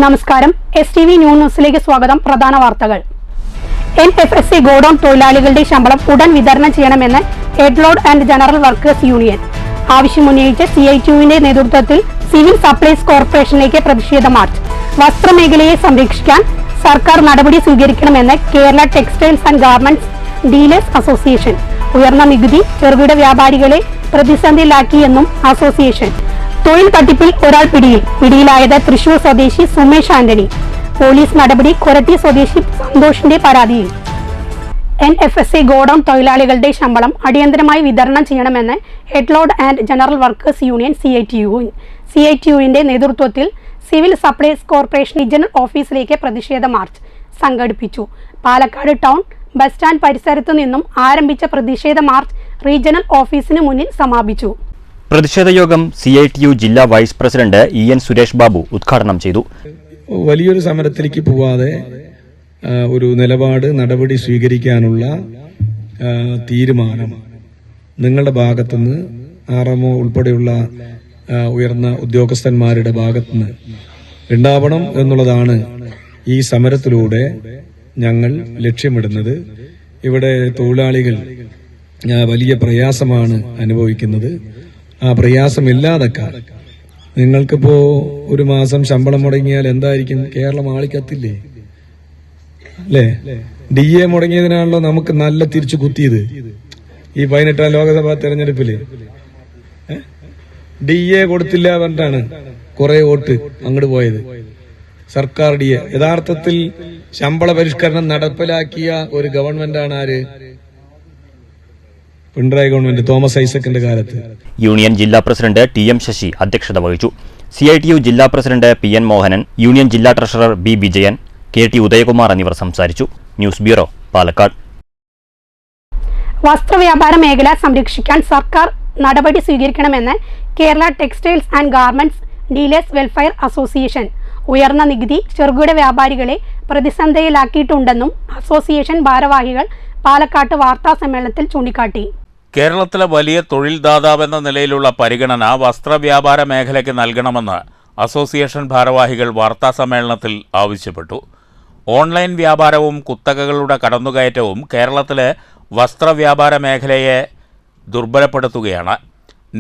നമസ്കാരം STV ന്യൂസിലേക്ക് സ്വാഗതം. പ്രധാന വാർത്തകൾ. NFSC ഗോഡൌൺ തൊഴിലാളികളുടെ ശമ്പളം ഉടൻ വിതരണം ചെയ്യണമെന്ന് head load and general workers union ആവശ്യമുന്നയിച്ച് CITUവിന്റെ നേതൃത്വത്തിൽ സിവിൽ സപ്ലൈസ് കോർപ്പറേഷനിലേക്ക് പ്രതിഷേധ മാർച്ച്. വസ്ത്രമേഖലയെ സംരക്ഷിക്കാൻ സർക്കാർ നടപടി സ്വീകരിക്കണമെന്ന് Kerala textiles and garments dealers association. ഉയർന്ന നികുതി ചെറുകിട വ്യാപാരികളെ പ്രതിസന്ധിയിലാക്കിയെന്നും അസോസിയേഷൻ. തൊഴിൽ തട്ടിപ്പിൽ ഒരാൾ പിടിയിലായത് തൃശൂർ സ്വദേശി സുമേഷ് ആന്റണി. പോലീസ് നടപടി കൊരട്ടി സ്വദേശി സന്തോഷിന്റെ പരാതിയിൽ. NFSC ഗോഡൌൺ തൊഴിലാളികളുടെ ശമ്പളം അടിയന്തരമായി വിതരണം ചെയ്യണമെന്ന് head load and general workers union CITUവിന്റെ നേതൃത്വത്തിൽ സിവിൽ സപ്ലൈസ് കോർപ്പറേഷൻ റീജിയണൽ ഓഫീസിലേക്ക് പ്രതിഷേധ മാർച്ച് സംഘടിപ്പിച്ചു. പാലക്കാട് ടൗൺ ബസ് സ്റ്റാൻഡ് പരിസരത്തു നിന്നും ആരംഭിച്ച പ്രതിഷേധ മാർച്ച് റീജിയണൽ ഓഫീസിന് മുന്നിൽ സമാപിച്ചു. പ്രതിഷേധ യോഗം CITU ജില്ലാ vice president EN Suresh Babu ഉദ്ഘാടനം ചെയ്തു. വലിയൊരു സമരത്തിലേക്ക് പോവാതെ ഒരു നടപടി സ്വീകരിക്കാനുള്ള തീരുമാനം നിങ്ങളുടെ ഭാഗത്തുനിന്ന് RMO ഉൾപ്പെടെയുള്ള ഉയർന്ന ഉദ്യോഗസ്ഥന്മാരുടെ ഭാഗത്തുനിന്ന് ഉണ്ടാവണം എന്നുള്ളതാണ് ഈ സമരത്തിലൂടെ ഞങ്ങൾ ലക്ഷ്യമിടുന്നത്. ഇവിടെ തൊഴിലാളികൾ വലിയ പ്രയാസമാണ് അനുഭവിക്കുന്നത്. ആ പ്രയാസമില്ലാതെക്കാൻ നിങ്ങൾക്കിപ്പോ ഒരു മാസം ശമ്പളം മുടങ്ങിയാൽ എന്തായിരിക്കും? കേരളം ആളിക്കത്തില്ലേ അല്ലേ? DA മുടങ്ങിയതിനാണല്ലോ നമുക്ക് നല്ല തിരിച്ചു കുത്തിയത് ഈ 18ാം ലോക്സഭാ തെരഞ്ഞെടുപ്പില്. DA കൊടുത്തില്ല പറഞ്ഞിട്ടാണ് കുറെ വോട്ട് അങ്ങോട്ട് പോയത്. സർക്കാർ DA യഥാർത്ഥത്തിൽ ശമ്പള പരിഷ്കരണം നടപ്പിലാക്കിയ ഒരു ഗവൺമെന്റാണ് ആര്? പിണറായി ഗവൺമെന്റ്, തോമസ് ഐസക്കിന്റെ കാലത്ത്. യൂണിയൻ ജില്ലാ പ്രസിഡന്റ് TM ശശി അധ്യക്ഷത വഹിച്ചു. CITU ജില്ലാ പ്രസിഡന്റ് PN മോഹനൻ, യൂണിയൻ ജില്ലാ treasurer B Vijayan, KT Udayakumar എന്നിവർ സംസാരിച്ചു. News bureau, Palakkad. വസ്ത്രവ്യാപാര മേഖല സംരക്ഷിക്കാൻ സർക്കാർ നടപടി സ്വീകരിക്കണമെന്ന് Kerala textiles and garments dealers welfare association. ഉയർന്ന നികുതി ചെറുകിട വ്യാപാരികളെ പ്രതിസന്ധിയിലാക്കിയിട്ടുണ്ടെന്നും അസോസിയേഷൻ ഭാരവാഹികൾ പാലക്കാട്ട് വാർത്താ സമ്മേളനത്തിൽ ചൂണ്ടിക്കാട്ടി. കേരളത്തിലെ വലിയ തൊഴിൽ ദാതാവെന്ന നിലയിലുള്ള പരിഗണന വസ്ത്രവ്യാപാര മേഖലയ്ക്ക് നൽകണമെന്ന് അസോസിയേഷൻ ഭാരവാഹികൾ വാർത്താസമ്മേളനത്തിൽ ആവശ്യപ്പെട്ടു. ഓൺലൈൻ വ്യാപാരവും കുത്തകകളുടെ കടന്നുകയറ്റവും കേരളത്തിലെ വസ്ത്രവ്യാപാര മേഖലയെ ദുർബലപ്പെടുത്തുകയാണ്.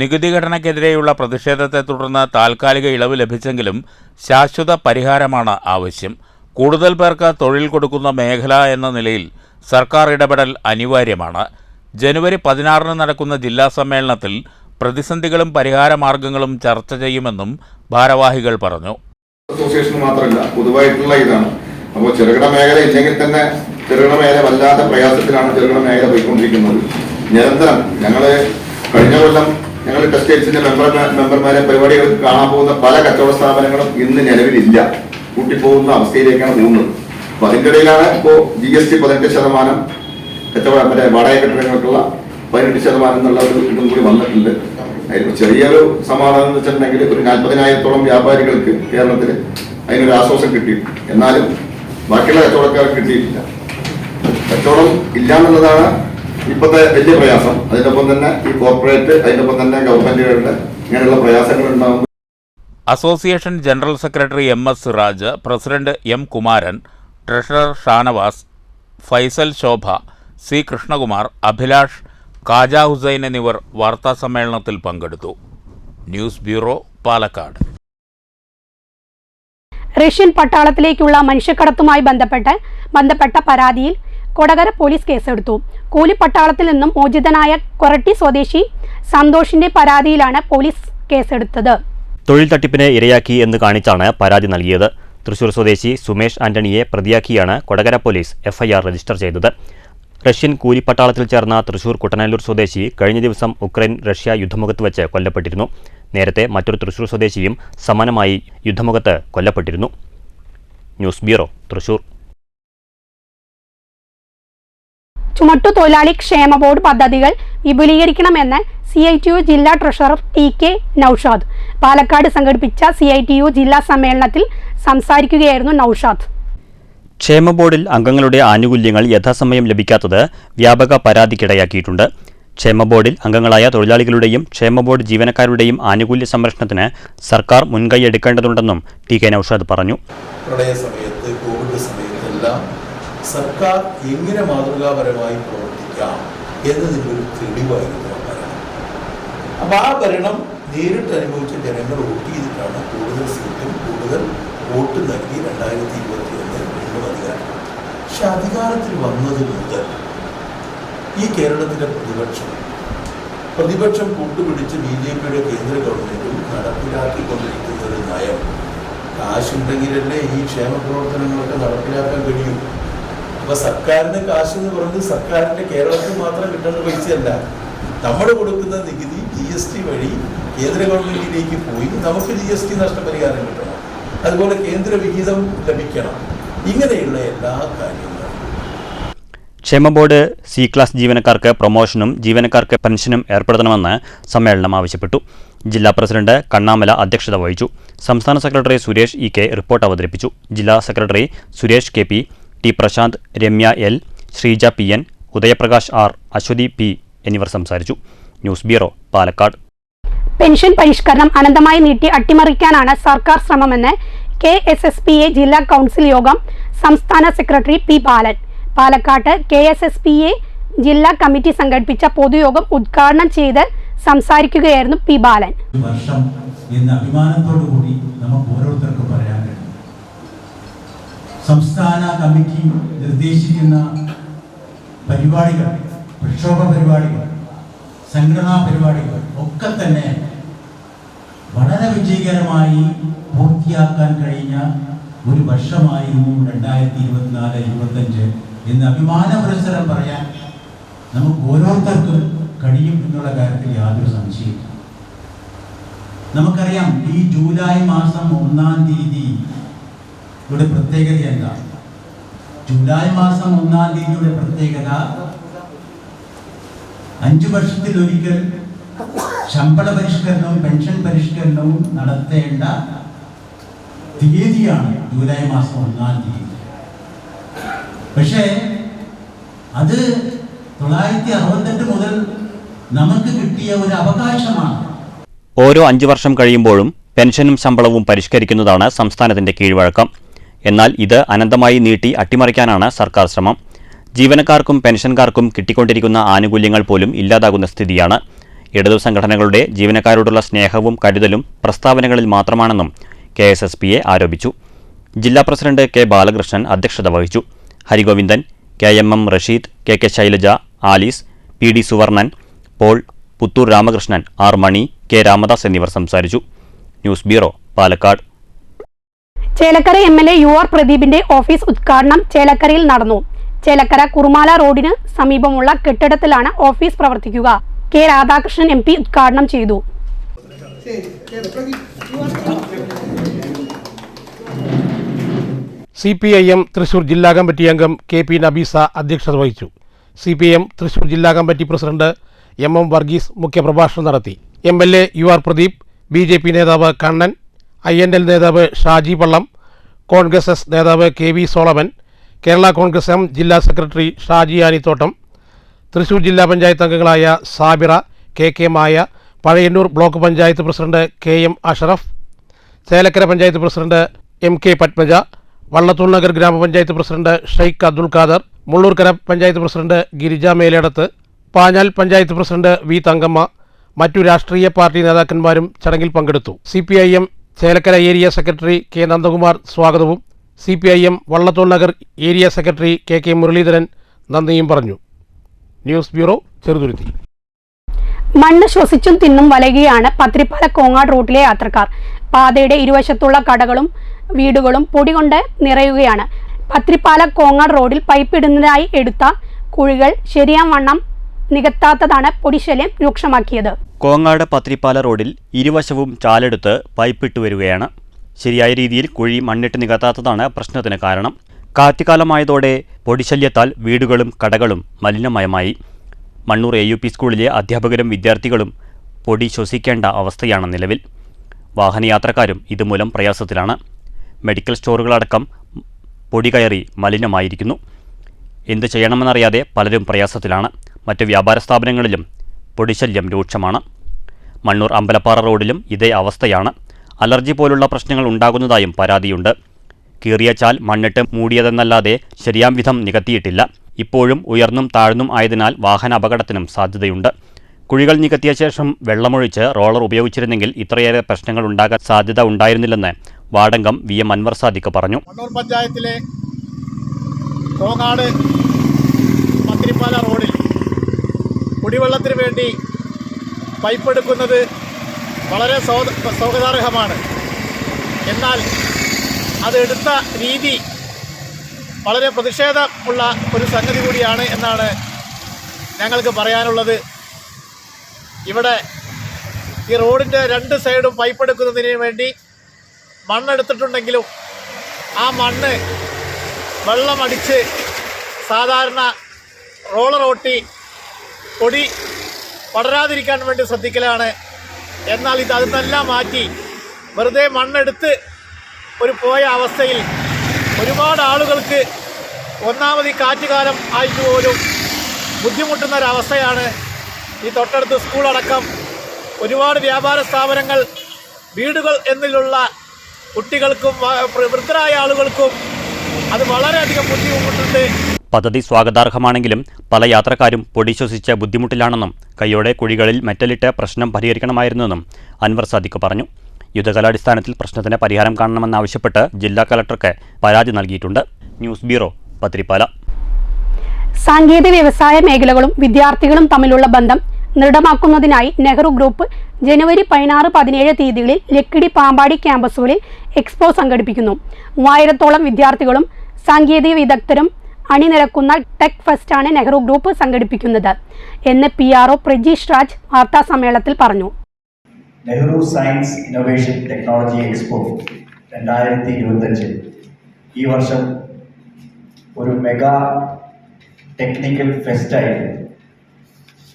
നികുതി ഘടനയ്ക്കെതിരെയുള്ള പ്രതിഷേധത്തെ തുടർന്ന് താൽക്കാലിക ഇളവ് ലഭിച്ചെങ്കിലും ശാശ്വത പരിഹാരമാണ് ആവശ്യം. കൂടുതൽ പേർക്ക് തൊഴിൽ കൊടുക്കുന്ന മേഖല എന്ന നിലയിൽ സർക്കാർ ഇടപെടൽ അനിവാര്യമാണ്. ജനുവരി 16 നടക്കുന്ന ജില്ലാ സമ്മേളനത്തിൽ പ്രതിസന്ധികളും പരിഹാരമാർഗങ്ങളും ചർച്ച ചെയ്യുമെന്നും ഭാരവാഹികൾ പറഞ്ഞു. അസോസിയേഷൻ മാത്രമല്ല, പൊതുവായിട്ടുള്ള ഇതാണ്. അപ്പോൾ ചെറുകിട മേഖല ഇല്ലെങ്കിൽ തന്നെ ചെറുകിട മേഖല വല്ലാത്ത പ്രയാസത്തിലാണ് ചെറുകിട മേഖല പോയിക്കൊണ്ടിരിക്കുന്നത്. നിരന്തരം കഴിഞ്ഞ കൊല്ലം ഞങ്ങൾ ടെക്സ്റ്റൈൽസിന്റെ മെമ്പർമാരെ പരിപാടികൾക്ക് കാണാൻ പോകുന്ന പല കച്ചവട സ്ഥാപനങ്ങളും ഇന്ന് നിലവിലില്ല, കൂട്ടിപ്പോകുന്ന അവസ്ഥയിലേക്കാണ് പോകുന്നത്. അപ്പൊ അതിന്റെ ഇടയിലാണ് ഇപ്പോൾ GST 18%, കച്ചവട വാടക കെട്ടിടങ്ങൾക്കുള്ള 18% എന്നുള്ള ഒരു ഇതും കൂടി വന്നിട്ടുണ്ട്. അതിന് ചെറിയൊരു സമാധാനം എന്ന് വെച്ചിട്ടുണ്ടെങ്കിൽ ഒരു 40,000-ഓളം വ്യാപാരികൾക്ക് കേരളത്തിൽ അതിനൊരു ആശ്വാസം കിട്ടിയിട്ടുണ്ട്. എന്നാലും ബാക്കിയുള്ള കച്ചവടക്കാർക്ക് കിട്ടിയിട്ടില്ല. കച്ചവടം ഇല്ല എന്നുള്ളതാണ് ഇപ്പോഴത്തെ വലിയ പ്രയാസം. അതിനൊപ്പം തന്നെ ഈ കോർപ്പറേറ്റ്, അതിനൊപ്പം തന്നെ ഗവൺമെന്റുകളുടെ ഇങ്ങനെയുള്ള പ്രയാസങ്ങൾ ഉണ്ടാകും. Association general secretary MS Siraj, president M Kumaran, treasurer Shanavas, Faisal Shobha, C Krishnakumar, Abhilash, Khaja Hussain എന്നിവർ വാർത്താസമ്മേളനത്തിൽ പങ്കെടുത്തു. News bureau, Palakkad. റഷ്യൻ പട്ടാളത്തിലേക്കുള്ള മനുഷ്യക്കടത്തുമായി ബന്ധപ്പെട്ട പരാതിയിൽ കൊടകര പോലീസ് കേസെടുത്തു. കൂലിപ്പട്ടാളത്തിൽ നിന്നും മോചിതനായ കൊരട്ടി സ്വദേശി സന്തോഷിന്റെ പരാതിയിലാണ് പോലീസ് കേസെടുത്തത്. തൊഴിൽ തട്ടിപ്പിന് ഇരയാക്കി എന്ന് കാണിച്ചാണ് പരാതി നൽകിയത്. തൃശൂർ സ്വദേശി സുമേഷ് ആന്റണിയെ പ്രതിയാക്കിയാണ് കൊടകര പോലീസ് FIR രജിസ്റ്റർ ചെയ്തത്. റഷ്യൻ കൂലിപ്പട്ടാളത്തിൽ ചേർന്ന തൃശൂർ കുട്ടനല്ലൂർ സ്വദേശി കഴിഞ്ഞ ദിവസം ഉക്രൈൻ-റഷ്യ യുദ്ധമുഖത്ത് വെച്ച് കൊല്ലപ്പെട്ടിരുന്നു. നേരത്തെ മറ്റൊരു തൃശൂർ സ്വദേശിയും സമാനമായി യുദ്ധമുഖത്ത് കൊല്ലപ്പെട്ടിരുന്നു. News bureau, Thrissur. ചുമട്ടുതൊഴിലാളി ക്ഷേമ ബോർഡ് പദ്ധതികൾ വിപുലീകരിക്കണമെന്ന് CITU ജില്ലാ ട്രഷറർ TK നൌഷാദ്. പാലക്കാട് സംഘടിപ്പിച്ച CITU ജില്ലാ സമ്മേളനത്തിൽ സംസാരിക്കുകയായിരുന്നു നൌഷാദ്. ക്ഷേമ ബോർഡിൽ അംഗങ്ങളുടെ ആനുകൂല്യങ്ങൾ യഥാസമയം ലഭിക്കാത്തത് വ്യാപക പരാതിക്കിടയാക്കിയിട്ടുണ്ട്. ക്ഷേമ ബോർഡിൽ അംഗങ്ങളായ തൊഴിലാളികളുടെയും ക്ഷേമ ബോർഡ് ജീവനക്കാരുടെയും ആനുകൂല്യ സംരക്ഷണത്തിന് സർക്കാർ മുൻകൈയെടുക്കേണ്ടതുണ്ടെന്നും TK നൌഷാദ് പറഞ്ഞു. പ്രളയ സമയത്ത്, കോവിഡ് സമയത്തെല്ലാം സർക്കാർ എങ്ങനെ മാതൃകാപരമായി പ്രവർത്തിക്കാം എന്നതിൻ്റെ ഒരു തെളിവായിരുന്നു ആ ഭരണം. അപ്പം ആ ഭരണം നേരിട്ട് അനുഭവിച്ച ജനങ്ങൾ വോട്ട് ചെയ്തിട്ടാണ് കൂടുതൽ സീറ്റും കൂടുതൽ വോട്ട് നൽകി 2021 വീണ്ടും അധികാരം. പക്ഷെ അധികാരത്തിൽ വന്നത് മുതൽ ഈ കേരളത്തിലെ പ്രതിപക്ഷം കൂട്ടുപിടിച്ച് BJPയുടെ കേന്ദ്ര ഗവൺമെന്റും നടപ്പിലാക്കിക്കൊണ്ടിരിക്കുന്ന ഒരു നയം, കാശുണ്ടെങ്കിലല്ലേ ഈ ക്ഷേമ പ്രവർത്തനങ്ങളൊക്കെ നടപ്പിലാക്കാൻ കഴിയൂ. അപ്പൊ സർക്കാരിന് കാശ് എന്ന് പറയുന്നത് സർക്കാരിന്റെ കേരളത്തിൽ മാത്രം കിട്ടുന്ന പൈസയല്ല. നമ്മൾ കൊടുക്കുന്ന നികുതി GST വഴി കേന്ദ്ര ഗവൺമെന്റിലേക്ക് പോയി നമുക്ക് GST നഷ്ടപരിഹാരം കിട്ടണം, അതുപോലെ കേന്ദ്ര വിഹിതം ലഭിക്കണം. ഇങ്ങനെയുള്ള എല്ലാ കാര്യങ്ങളും. ക്ഷേമ ബോർഡ് C ക്ലാസ് ജീവനക്കാർക്ക് പ്രൊമോഷനും ജീവനക്കാർക്ക് പെൻഷനും ഏർപ്പെടുത്തണമെന്ന് സമ്മേളനം ആവശ്യപ്പെട്ടു. ജില്ലാ പ്രസിഡന്റ് കണ്ണാമല അധ്യക്ഷത വഹിച്ചു. സംസ്ഥാന സെക്രട്ടറി സുരേഷ് EK റിപ്പോർട്ട് അവതരിപ്പിച്ചു. ജില്ലാ secretary Suresh KP, T Prasanth, Ramya L, Sreeja PN, Udayaprakash R, Aswathy P എന്നിവർ സംസാരിച്ചു. News bureau, Palakkad. പെൻഷൻ പരിഷ്കരണം അനന്തമായി നീട്ടി അട്ടിമറിക്കാനാണ് സർക്കാർ ശ്രമമെന്ന് KSSPA ജില്ലാ കൗൺസിൽ യോഗം സംസ്ഥാന സെക്രട്ടറി P ബാലൻ. പാലക്കാട്ട് KSSPA ജില്ലാ കമ്മിറ്റി സംഘടിപ്പിച്ച പൊതുയോഗം ഉദ്ഘാടനം ചെയ്ത് സംസാരിക്കുകയായിരുന്നു P ബാലൻ. വർഷം എന്ന അഭിമാനത്തോടു കൂടി നമുക്ക് ഓരോരുത്തർക്കും പറയാൻ കഴിയും. സംസ്ഥാന കമ്മിറ്റി നിർദ്ദേശിക്കുന്ന പരിപാടികൾ, പ്രക്ഷോഭ പരിപാടികൾ, സംഘടനാ പരിപാടികൾ ഒക്കെ തന്നെ വളരെ വിജയകരമായി പൂർത്തിയാക്കാൻ കഴിഞ്ഞ ഒരു വർഷമായിരുന്നു 2024-25 എന്ന് അഭിമാന പുരസ്സരം പറയാൻ നമുക്ക് ഓരോരുത്തർക്കും കഴിയും എന്നുള്ള കാര്യത്തിൽ യാതൊരു സംശയമില്ല. നമുക്കറിയാം, ഈ ജൂലൈ മാസം 1-ാം തീയതിയുടെ പ്രത്യേകത എന്താ? ജൂലൈ മാസം 1-ാം തീയതിയുടെ പ്രത്യേകത 5 വർഷത്തിലൊരിക്കൽ ശമ്പള പരിഷ്കരണവും പെൻഷൻ പരിഷ്കരണവും നടത്തേണ്ട തീയതിയാണ് ജൂലൈ മാസം 1-ാം തീയതി. പക്ഷേ അത് 1968 മുതൽ നമുക്ക് കിട്ടിയ ഒരു അവകാശമാണ്. ഓരോ 5 വർഷം കഴിയുമ്പോഴും പെൻഷനും ശമ്പളവും പരിഷ്കരിക്കുന്നതാണ് സംസ്ഥാനത്തിന്റെ കീഴ്വഴക്കം. എന്നാൽ ഇത് അനന്തമായി നീട്ടി അട്ടിമറിക്കാനാണ് സർക്കാർ ശ്രമം. ജീവനക്കാർക്കും പെൻഷൻകാർക്കും കിട്ടിക്കൊണ്ടിരിക്കുന്ന ആനുകൂല്യങ്ങൾ പോലും ഇല്ലാതാകുന്ന സ്ഥിതിയാണ്. ഇടതു സംഘടനകളുടെ ജീവനക്കാരോടുള്ള സ്നേഹവും കരുതലും പ്രസ്താവനകളിൽ മാത്രമാണെന്നും KSSPA ആരോപിച്ചു. ജില്ലാ പ്രസിഡന്റ് K ബാലകൃഷ്ണൻ അധ്യക്ഷത വഹിച്ചു. Harigovindan, KMM Rasheed, KK Shailaja, Alice, PD Suvarnan, Paul, Puthur Ramakrishnan, R Mani, K Ramadas എന്നിവർ സംസാരിച്ചു. News bureau, Palakkad. Chelakkara MLA UR പ്രദീപിന്റെ ഓഫീസ് ഉദ്ഘാടനം ചേലക്കരയിൽ നടന്നു. ചേലക്കര കുറുമാല റോഡിന് സമീപമുള്ള കെട്ടിടത്തിലാണ് ഓഫീസ് പ്രവർത്തിക്കുക. K രാധാകൃഷ്ണൻ MP ഉദ്ഘാടനം ചെയ്തു. CPIM തൃശൂർ ജില്ലാ കമ്മിറ്റി അംഗം KP നബീസ അധ്യക്ഷത വഹിച്ചു. CPIM തൃശൂർ ജില്ലാ കമ്മിറ്റി പ്രസിഡന്റ് MM വർഗീസ് മുഖ്യപ്രഭാഷണം നടത്തി. MLA UR പ്രദീപ്, BJP നേതാവ് കണ്ണൻ, INL നേതാവ് ഷാജി പള്ളം, കോൺഗ്രസ് S നേതാവ് KV സോളമൻ, കേരള കോൺഗ്രസ് M ജില്ലാ സെക്രട്ടറി ഷാജി ആനിത്തോട്ടം, തൃശൂർ ജില്ലാ പഞ്ചായത്ത് അംഗങ്ങളായ Sabira, KK Maya, Pazhayannur block panchayat president KM Ashraf, Chelakkara panchayat president MK Padmaja, Vallathur Nagar grama panchayat president Sheikh Abdul Khader, Mullurkara panchayat president Girija Meledath, Panjal panchayat president V Thankamma, മറ്റു രാഷ്ട്രീയ പാർട്ടി നേതാക്കന്മാരും ചടങ്ങിൽ പങ്കെടുത്തു. CPIM Chelakkara area secretary K Nandakumar സ്വാഗതവും CPIM Vallathol Nagar area secretary KK Muraleedharan നന്ദിയും പറഞ്ഞു. News bureau, Cheruthuruthy. മണ്ണ് ശ്വസിച്ചും തിന്നും വലയുകയാണ് പത്രിപ്പാല കോങ്ങാട് റൂട്ടിലെ യാത്രക്കാർ. പാതയുടെ ഇരുവശത്തുള്ള കടകളും വീടുകളും പൊടി കൊണ്ട് നിറയുകയാണ്. പത്രിപ്പാല കോങ്ങാട് റോഡിൽ പൈപ്പ് ഇടുന്നതിനായി എടുത്ത കുഴികൾ ശരിയാം വണ്ണം നികത്താത്തതാണ് പൊടിശല്യം രൂക്ഷമാക്കിയത്. കോങ്ങാട് പത്രിപ്പാല റോഡിൽ ഇരുവശവും ചാലെടുത്ത് പൈപ്പിട്ട് വരികയാണ്. ശരിയായ രീതിയിൽ കുഴി മണ്ണിട്ട് നികത്താത്തതാണ് പ്രശ്നത്തിന് കാരണം. കാറ്റുകാലമായതോടെ പൊടിശല്യത്താൽ വീടുകളും കടകളും മലിനമയമായി. മണ്ണൂർ AUP സ്കൂളിലെ അധ്യാപകരും വിദ്യാർത്ഥികളും പൊടി ശ്വസിക്കേണ്ട അവസ്ഥയാണ് നിലവിൽ. വാഹനയാത്രക്കാരും ഇതുമൂലം പ്രയാസത്തിലാണ്. മെഡിക്കൽ സ്റ്റോറുകളടക്കം പൊടി കയറി മലിനമായിരിക്കുന്നു. എന്ത് ചെയ്യണമെന്നറിയാതെ പലരും പ്രയാസത്തിലാണ്. മറ്റ് വ്യാപാര സ്ഥാപനങ്ങളിലും പൊടിശല്യം രൂക്ഷമാണ്. മണ്ണൂർ അമ്പലപ്പാറ റോഡിലും ഇതേ അവസ്ഥയാണ്. അലർജി പോലുള്ള പ്രശ്നങ്ങൾ ഉണ്ടാകുന്നതായും പരാതിയുണ്ട്. കീറിയ ചാൽ മണ്ണിട്ട് മൂടിയതെന്നല്ലാതെ ശരിയാം വിധം നികത്തിയിട്ടില്ല. ഇപ്പോഴും ഉയർന്നും താഴ്ന്നും ആയതിനാൽ വാഹന അപകടത്തിനും സാധ്യതയുണ്ട്. കുഴികൾ നികത്തിയ ശേഷം വെള്ളമൊഴിച്ച് റോളർ ഉപയോഗിച്ചിരുന്നെങ്കിൽ ഇത്രയേറെ പ്രശ്നങ്ങൾ ഉണ്ടാകാൻ സാധ്യത ഉണ്ടായിരുന്നില്ലെന്ന് വാർഡംഗം VM അൻവർ സാദിഖ് പറഞ്ഞു. കണ്ണൂർ പഞ്ചായത്തിലെ കോങ്ങാട് മത്തിരിപ്പാല റോഡിൽ കുടിവെള്ളത്തിന് വേണ്ടി പൈപ്പ് എടുക്കുന്നത് വളരെ സ്വാഗതാർഹമാണ്. എന്നാൽ അതെടുത്ത രീതി വളരെ പ്രതിഷേധമുള്ള ഒരു സംഗതി കൂടിയാണ് എന്നാണ് ഞങ്ങൾക്ക് പറയാനുള്ളത്. ഇവിടെ ഈ റോഡിൻ്റെ 2 സൈഡും പൈപ്പ് എടുക്കുന്നതിന് വേണ്ടി മണ്ണെടുത്തിട്ടുണ്ടെങ്കിലും ആ മണ്ണ് വെള്ളമടിച്ച് സാധാരണ റോളർ ഓട്ടി പൊടി പടരാതിരിക്കാൻ വേണ്ടി ശ്രദ്ധിക്കലാണ്. എന്നാൽ അതെല്ലാം മാറ്റി വെറുതെ മണ്ണെടുത്ത് പോയ അവസ്ഥയിൽ ഒരുപാട് ആളുകൾക്ക് ഒന്നാമത് ഈ കാറ്റുകാലം ആയിട്ട് പോലും ബുദ്ധിമുട്ടുന്ന ഒരവസ്ഥയാണ്. ഈ തൊട്ടടുത്ത് സ്കൂളടക്കം ഒരുപാട് വ്യാപാര സ്ഥാപനങ്ങൾ, വീടുകൾ എന്നിലുള്ള കുട്ടികൾക്കും വൃദ്ധരായ ആളുകൾക്കും അത് വളരെയധികം ബുദ്ധിമുട്ടുണ്ട്. പദ്ധതി സ്വാഗതാർഹമാണെങ്കിലും പല യാത്രക്കാരും പൊടി ശ്വസിച്ച് ബുദ്ധിമുട്ടിലാണെന്നും കൈയോടെ കുഴികളിൽ മെറ്റലിട്ട് പ്രശ്നം പരിഹരിക്കണമായിരുന്നുവെന്നും അൻവർ സാദിഖ് പറഞ്ഞു. യുദ്ധകാലാടിസ്ഥാനത്തിൽ പ്രശ്നത്തിന് പരിഹാരം കാണണമെന്നാവശ്യപ്പെട്ട് ജില്ലാ കളക്ടർക്ക് പരാതി നൽകിയിട്ടുണ്ട്. News bureau, Pathirippala. സാങ്കേതിക വ്യവസായ മേഖലകളും വിദ്യാർത്ഥികളും തമ്മിലുള്ള ബന്ധം ദൃഢമാക്കുന്നതിനായി നെഹ്റു ഗ്രൂപ്പ് ജനുവരി 16-17 തീയതികളിൽ ലക്കിടി, പാമ്പാടി ക്യാമ്പസുകളിൽ എക്സ്പോ സംഘടിപ്പിക്കുന്നു. 3000-ഓളം വിദ്യാർത്ഥികളും സാങ്കേതിക വിദഗ്ധരും അണിനിരക്കുന്ന ടെക് ഫെസ്റ്റാണ് നെഹ്റു ഗ്രൂപ്പ് സംഘടിപ്പിക്കുന്നത് എന്ന് PRO പ്രജീഷ് രാജ് വാർത്താ സമ്മേളനത്തിൽ പറഞ്ഞു. Nehru science innovation technology expo 2025 ഈ വർഷം ഒരു മെഗാ ടെക്നിക്കൽ ഫെസ്റ്റായിട്ട്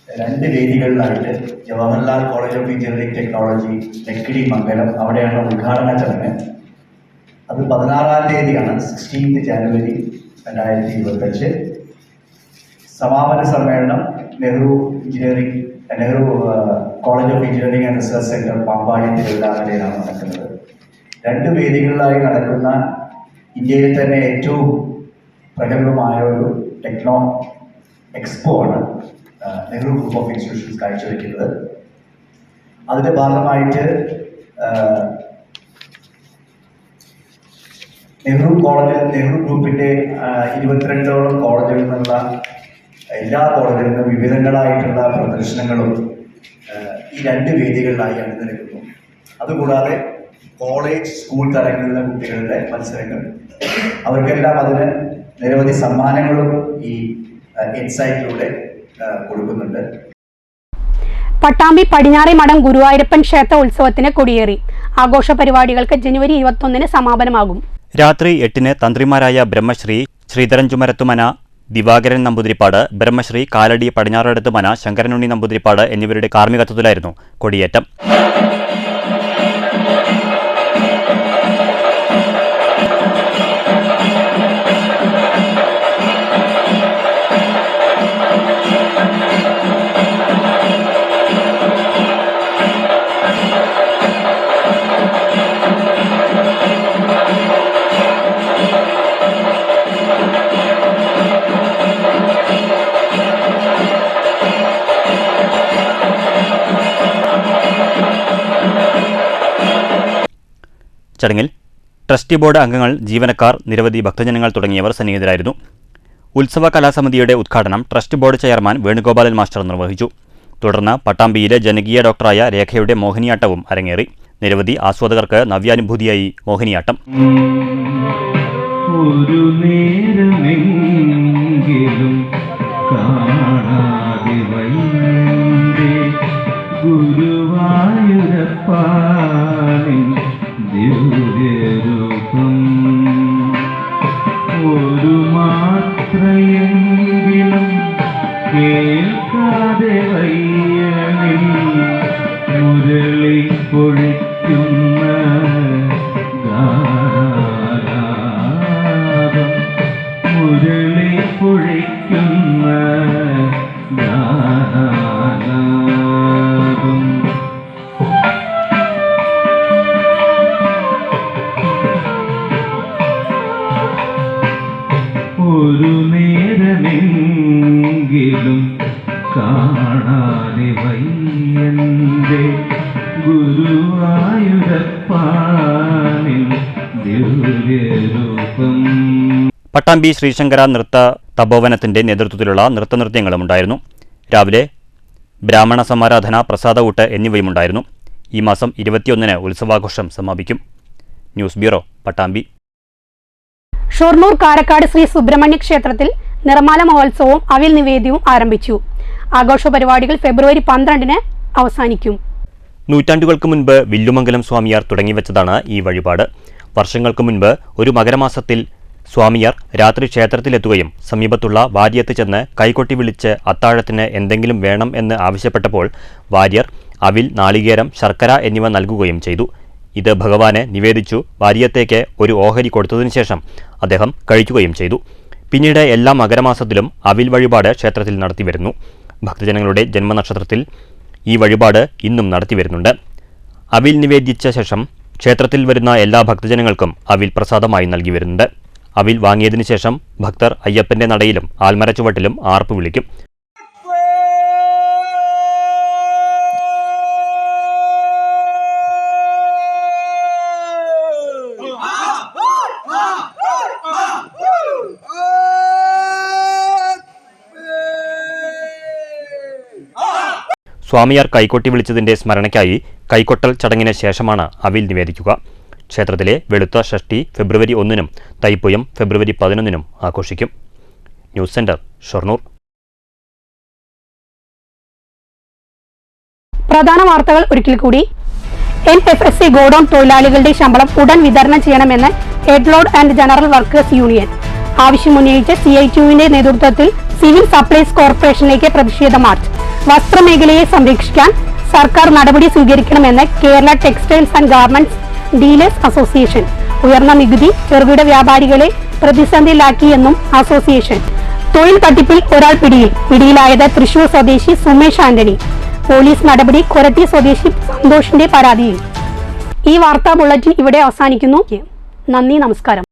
2 വേദികളിലായിട്ട് Jawaharlal college of engineering technology, Lakkidi, Mangalam, അവിടെയാണ് ഉദ്ഘാടന ചടങ്ങ്. അത് 16-ാം തീയതിയാണ്, 16th ജനുവരി 2025. സമാപന സമ്മേളനം Nehru college of engineering and research centre Pampady തിരുവിതാംകൂറിലാണ് നടക്കുന്നത്. 2 വേദികളിലായി നടക്കുന്ന ഇന്ത്യയിൽ തന്നെ ഏറ്റവും പ്രഗത്ഭമായ ഒരു ടെക്നോ എക്സ്പോ ആണ് നെഹ്റു ഗ്രൂപ്പ് ഓഫ് ഇൻസ്റ്റിറ്റ്യൂഷൻസ് കാഴ്ചവെക്കുന്നത്. അതിൻ്റെ ഭാഗമായിട്ട് നെഹ്റു ഗ്രൂപ്പിൻ്റെ 22ഓളം കോളേജുകളിൽ നിന്നുള്ള എല്ലാ കോളേജുകളിൽ നിന്നും വിവിധങ്ങളായിട്ടുള്ള പ്രദർശനങ്ങളും ഈ 2 വേദികളിലായി അണിനിരക്കുന്നു. അതുകൂടാതെ കോളേജ്, സ്കൂൾ തലങ്ങളിലെ കുട്ടികളുടെ മത്സരങ്ങൾ, അവർക്കെല്ലാം അതിന് നിരവധി സമ്മാനങ്ങളും ഈ ഇൻസൈറ്റിലൂടെ കൊടുക്കുന്നുണ്ട്. പട്ടാമ്പി പടിഞ്ഞാറെ മഠം ഗുരുവായൂരപ്പൻ ക്ഷേത്ര ഉത്സവത്തിന് കൊടിയേറി. ആഘോഷ പരിപാടികൾക്ക് ജനുവരി 21-ന് സമാപനമാകും. രാത്രി 8-ന് തന്ത്രിമാരായ ബ്രഹ്മശ്രീ ശ്രീധരൻ ചുമരത്തുമന, ദിവാകരൻ നമ്പൂതിരിപ്പാട്, ബ്രഹ്മശ്രീ കാലടി പടിഞ്ഞാറെടുത്തുമന, ശങ്കരനുണ്ണി നമ്പൂതിരിപ്പാട് എന്നിവരുടെ കാർമ്മികത്വത്തിലായിരുന്നു കൊടിയേറ്റം. ചടങ്ങിൽ ട്രസ്റ്റി ബോർഡ് അംഗങ്ങൾ, ജീവനക്കാർ, നിരവധി ഭക്തജനങ്ങൾ തുടങ്ങിയവർ സന്നിഹിതരായിരുന്നു. ഉത്സവ കലാസമിതിയുടെ ഉദ്ഘാടനം trust board chairman Venugopalan master നിർവഹിച്ചു. തുടർന്ന് പട്ടാമ്പിയിലെ ജനകീയ ഡോക്ടറായ രേഖയുടെ മോഹിനിയാട്ടവും അരങ്ങേറി. നിരവധി ആസ്വാദകർക്ക് നവ്യാനുഭൂതിയായി മോഹിനിയാട്ടം. ഒരു നേരമെങ്കിലും കാണാതെ വൈകുന്നേ ഗുരുവായൂരപ്പാനിൻ ദിവ്യരൂപം ഒരു മാത്രയെങ്കിലും കേൾക്കാതെ വയ്യണിൽ മുരളി പൊഴിക്കുന്ന ഗാനാലാപം മുരളി പൊഴിക്കുന്ന ഗാനാലാപം. ഒരു നേരമെങ്കിലും കാണാതെ വയ്യന്റെ ഗുരുവായൂരപ്പാനിൻ ദിവ്യരൂപം. പട്ടാമ്പി ശ്രീശങ്കര നൃത്ത തപോവനത്തിന്റെ നേതൃത്വത്തിലുള്ള നൃത്തനൃത്യങ്ങളും ഉണ്ടായിരുന്നു. രാവിലെ ബ്രാഹ്മണ സമാരാധന, പ്രസാദഊട്ട് എന്നിവയുമുണ്ടായിരുന്നു. ഈ മാസം 21-ന് ഉത്സവാഘോഷം സമാപിക്കും. News bureau, Pattambi. ഷൊർണൂർ കാരക്കാട് ശ്രീ സുബ്രഹ്മണ്യ ക്ഷേത്രത്തിൽ നിർമ്മാല മഹോത്സവവും അവിൽ നിവേദ്യവും ആരംഭിച്ചു. ആഘോഷ പരിപാടികൾ ഫെബ്രുവരി 12-ന് അവസാനിക്കും. നൂറ്റാണ്ടുകൾക്ക് മുൻപ് വില്ലുമംഗലം സ്വാമിയാർ തുടങ്ങിവെച്ചതാണ് ഈ വഴിപാട്. വർഷങ്ങൾക്ക് മുൻപ് ഒരു മകരമാസത്തിൽ സ്വാമിയാർ രാത്രി ക്ഷേത്രത്തിലെത്തുകയും സമീപത്തുള്ള വാര്യത്ത് ചെന്ന് കൈകൊട്ടി വിളിച്ച് അത്താഴത്തിന് എന്തെങ്കിലും വേണം എന്ന് ആവശ്യപ്പെട്ടപ്പോൾ വാര്യർ അവിൽ, നാളികേരം, ശർക്കര എന്നിവ നൽകുകയും ചെയ്തു. ഇത് ഭഗവാന് നിവേദിച്ചു വാര്യത്തേക്ക് ഒരു ഓഹരി കൊടുത്തതിനു ശേഷം അദ്ദേഹം കഴിക്കുകയും ചെയ്തു. പിന്നീട് എല്ലാ മകരമാസത്തിലും അവിൽ വഴിപാട് ക്ഷേത്രത്തിൽ നടത്തിവരുന്നു. ഭക്തജനങ്ങളുടെ ജന്മനക്ഷത്രത്തിൽ ഈ വഴിപാട് ഇന്നും നടത്തിവരുന്നുണ്ട്. അവിൽ നിവേദിച്ച ശേഷം ക്ഷേത്രത്തിൽ വരുന്ന എല്ലാ ഭക്തജനങ്ങൾക്കും അവിൽ പ്രസാദമായി നൽകി വരുന്നുണ്ട്. അവിൽ വാങ്ങിയതിനു ശേഷം ഭക്തർ അയ്യപ്പന്റെ നടയിലും ആൽമരച്ചുവട്ടിലും ആർപ്പ് വിളിക്കും. സ്വാമിയാർ കൈകൊട്ടി വിളിച്ചതിന്റെ സ്മരണയ്ക്കായി കൈകൊട്ടൽ ചടങ്ങിന് ശേഷമാണ് അവിൽ നിവേദിക്കുക. ക്ഷേത്രത്തിലെ വെളുത്ത ഷഷ്ടി ഫെബ്രുവരി 1-നും തൈപ്പൂയം ഫെബ്രുവരി 11-നും ആഘോഷിക്കും. News centre, Shoranur. പ്രധാന വാർത്തകൾ ഒരിക്കൽ കൂടി. NFSC ഗോഡൌൺ തൊഴിലാളികളുടെ ശമ്പളം ഉടൻ വിതരണം ചെയ്യണമെന്ന് headload and general workers union ആവശ്യമുന്നയിച്ച് CITUവിന്റെ നേതൃത്വത്തിൽ സിവിൽ സപ്ലൈസ് കോർപ്പറേഷനിലേക്ക് പ്രതിഷേധ മാർച്ച്. വസ്ത്രമേഖലയെ സംരക്ഷിക്കാൻ സർക്കാർ നടപടി സ്വീകരിക്കണമെന്ന് Kerala textiles and garments dealers association. ഉയർന്ന നികുതി ചെറുകിട വ്യാപാരികളെ പ്രതിസന്ധിയിലാക്കിയെന്നും അസോസിയേഷൻ. തൊഴിൽ തട്ടിപ്പിൽ ഒരാൾ പിടിയിലായത് തൃശൂർ സ്വദേശി സുമേഷ് ആന്റണി. പോലീസ് നടപടി കൊരട്ടി സ്വദേശി സന്തോഷിന്റെ പരാതിയിൽ. ഈ വാർത്താ ബുള്ളറ്റിൻ ഇവിടെ അവസാനിക്കുന്നു. നന്ദി, നമസ്കാരം.